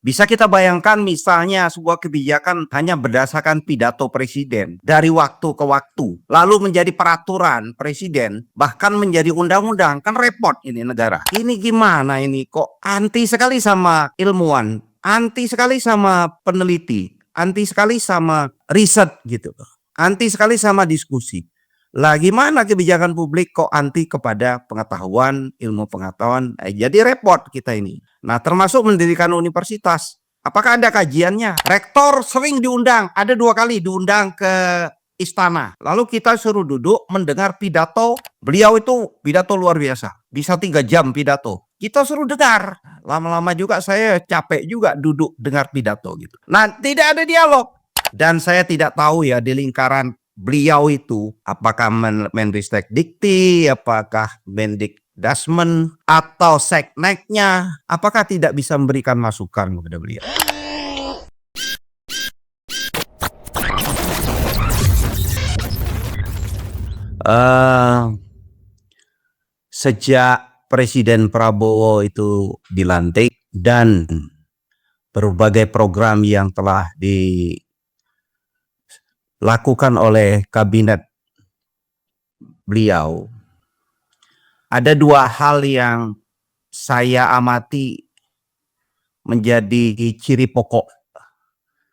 Bisa kita bayangkan misalnya sebuah kebijakan hanya berdasarkan pidato presiden dari waktu ke waktu, lalu menjadi peraturan presiden, bahkan menjadi undang-undang, kan repot ini negara. Ini gimana ini, kok anti sekali sama ilmuwan, anti sekali sama peneliti, anti sekali sama riset gitu, anti sekali sama diskusi. Lah gimana kebijakan publik kok anti kepada pengetahuan, ilmu pengetahuan? Jadi repot kita ini. Nah, termasuk mendirikan universitas. Apakah ada kajiannya? Rektor sering diundang, ada 2 kali diundang ke istana. Lalu kita suruh duduk mendengar pidato. Beliau itu pidato luar biasa. Bisa 3 jam pidato. Kita suruh dengar. Lama-lama juga saya capek juga duduk dengar pidato gitu. Nah, tidak ada dialog. Dan saya tidak tahu ya di lingkaran beliau itu apakah Menristek Dikti, apakah Mendikdasmen atau Sekneknya, apakah tidak bisa memberikan masukan kepada beliau? Sejak Presiden Prabowo itu dilantik dan berbagai program yang telah dilakukan oleh kabinet beliau, ada 2 hal yang saya amati menjadi ciri pokok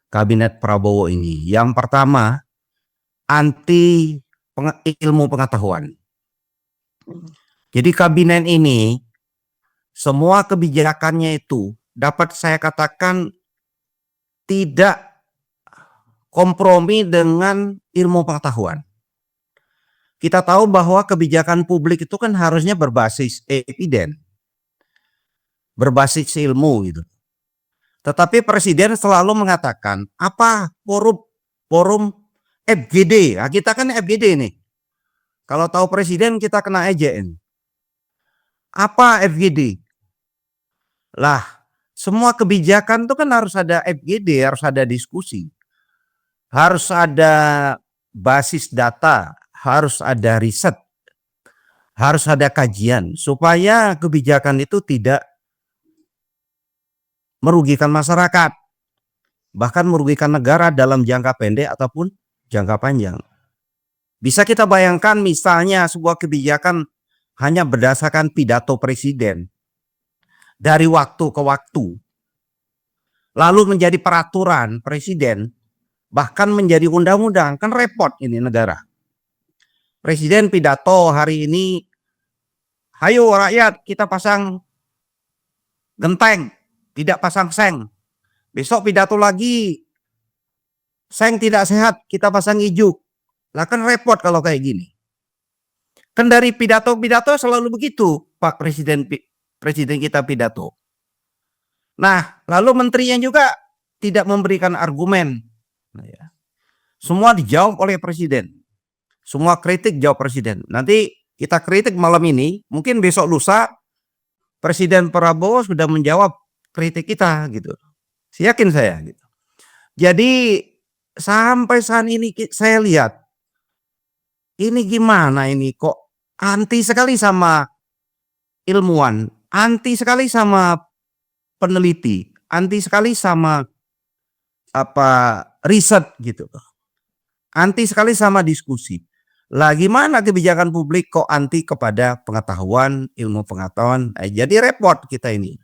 kabinet Prabowo ini. Yang pertama, anti ilmu pengetahuan. Jadi kabinet ini semua kebijakannya itu dapat saya katakan tidak kompromi dengan ilmu pengetahuan. Kita tahu bahwa kebijakan publik itu kan harusnya berbasis eviden, berbasis ilmu gitu. Tetapi presiden selalu mengatakan apa forum FGD. Nah, kita kan FGD nih. Kalau tahu presiden kita kena ejek. Apa FGD? Lah, semua kebijakan itu kan harus ada FGD, harus ada diskusi. Harus ada basis data, harus ada riset, harus ada kajian supaya kebijakan itu tidak merugikan masyarakat, bahkan merugikan negara dalam jangka pendek ataupun jangka panjang. Bisa kita bayangkan misalnya sebuah kebijakan hanya berdasarkan pidato presiden dari waktu ke waktu, lalu menjadi peraturan presiden, bahkan menjadi undang-undang, kan repot ini negara. Presiden pidato hari ini, hayo rakyat kita pasang genteng, tidak pasang seng. Besok pidato lagi, seng tidak sehat, kita pasang ijuk. Lah kan repot kalau kayak gini. Kan dari pidato-pidato selalu begitu, Pak Presiden kita pidato. Nah, lalu menterinya juga tidak memberikan argumen. Nah, ya. Semua dijawab oleh presiden. Semua kritik jawab presiden. Nanti kita kritik malam ini, mungkin besok lusa Presiden Prabowo sudah menjawab kritik kita gitu. Yakin saya gitu. Jadi sampai saat ini saya lihat ini gimana ini, kok anti sekali sama ilmuwan, anti sekali sama peneliti, anti sekali sama riset gitu. Anti sekali sama diskusi. Lah gimana kebijakan publik kok anti kepada pengetahuan, ilmu pengetahuan? Jadi repot kita ini.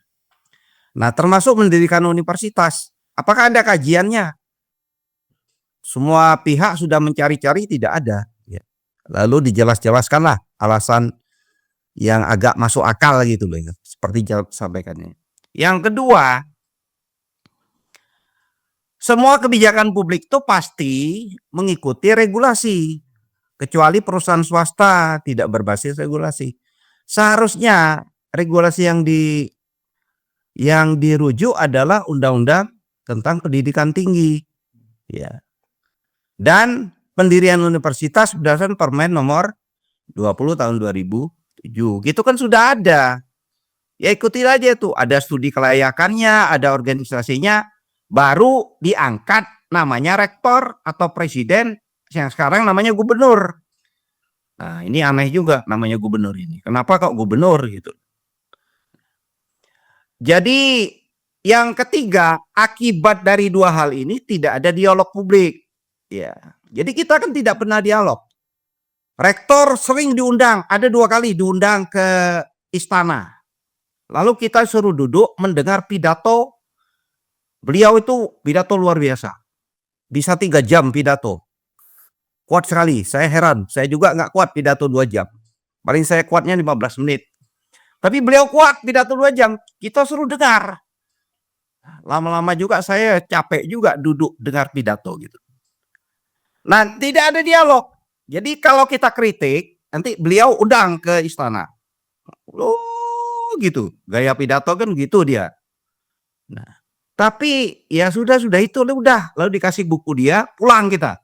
Nah, termasuk mendirikan universitas. Apakah ada kajiannya? Semua pihak sudah mencari-cari, tidak ada. Lalu dijelas-jelaskanlah alasan yang agak masuk akal gitu loh, seperti sampaikannya. Yang kedua, semua kebijakan publik itu pasti mengikuti regulasi, kecuali perusahaan swasta tidak berbasis regulasi. Seharusnya regulasi yang dirujuk adalah Undang-Undang tentang Pendidikan Tinggi, ya. Dan pendirian universitas berdasarkan Permen nomor 20 tahun 2007. Gitu kan sudah ada. Ya ikuti aja tuh, ada studi kelayakannya, ada organisasinya, baru diangkat namanya rektor atau presiden, yang sekarang namanya gubernur. Nah, ini aneh juga namanya gubernur ini. Kenapa kok gubernur gitu? Jadi Yang ketiga, akibat dari dua hal ini tidak ada dialog publik. Ya, jadi kita kan tidak pernah dialog. Rektor sering diundang, ada 2 kali diundang ke istana. Lalu kita suruh duduk mendengar pidato. Beliau itu pidato luar biasa. Bisa 3 jam pidato. Kuat sekali, saya heran. Saya juga nggak kuat pidato 2 jam. Paling saya kuatnya 15 menit. Tapi beliau kuat pidato 2 jam. Kita suruh dengar. Lama-lama juga saya capek juga duduk dengar pidato gitu. Nah, tidak ada dialog. Jadi kalau kita kritik, nanti beliau undang ke istana. Oh, gitu. Gaya pidato kan gitu dia. Nah, tapi ya sudah itu udah, lalu dikasih buku dia, pulang kita.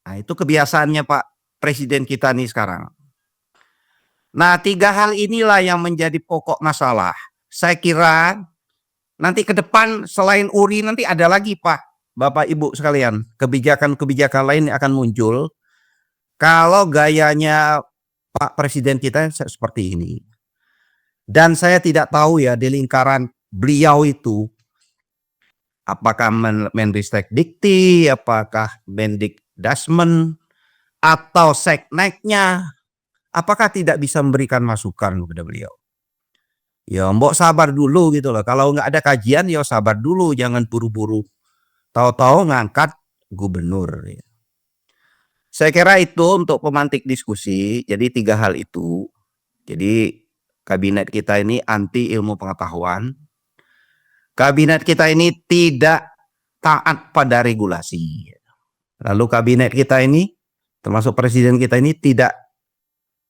Nah, itu kebiasaannya Pak Presiden kita nih sekarang. Nah, 3 hal inilah yang menjadi pokok masalah. Saya kira nanti ke depan selain URI nanti ada lagi Pak, Bapak Ibu sekalian, kebijakan-kebijakan lain yang akan muncul kalau gayanya Pak Presiden kita seperti ini. Dan saya tidak tahu ya di lingkaran beliau itu apakah Menristek Dikti, apakah Mendikdasmen atau Sekneknya, apakah tidak bisa memberikan masukan kepada beliau. Ya mbok sabar dulu gitu loh. Kalau nggak ada kajian ya sabar dulu, jangan buru-buru. Tahu-tahu ngangkat gubernur. Ya. Saya kira itu untuk pemantik diskusi. Jadi 3 hal itu. Jadi kabinet kita ini anti ilmu pengetahuan. Kabinet kita ini tidak taat pada regulasi. Lalu kabinet kita ini, termasuk presiden kita ini tidak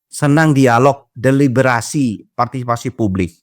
senang dialog, deliberasi, partisipasi publik.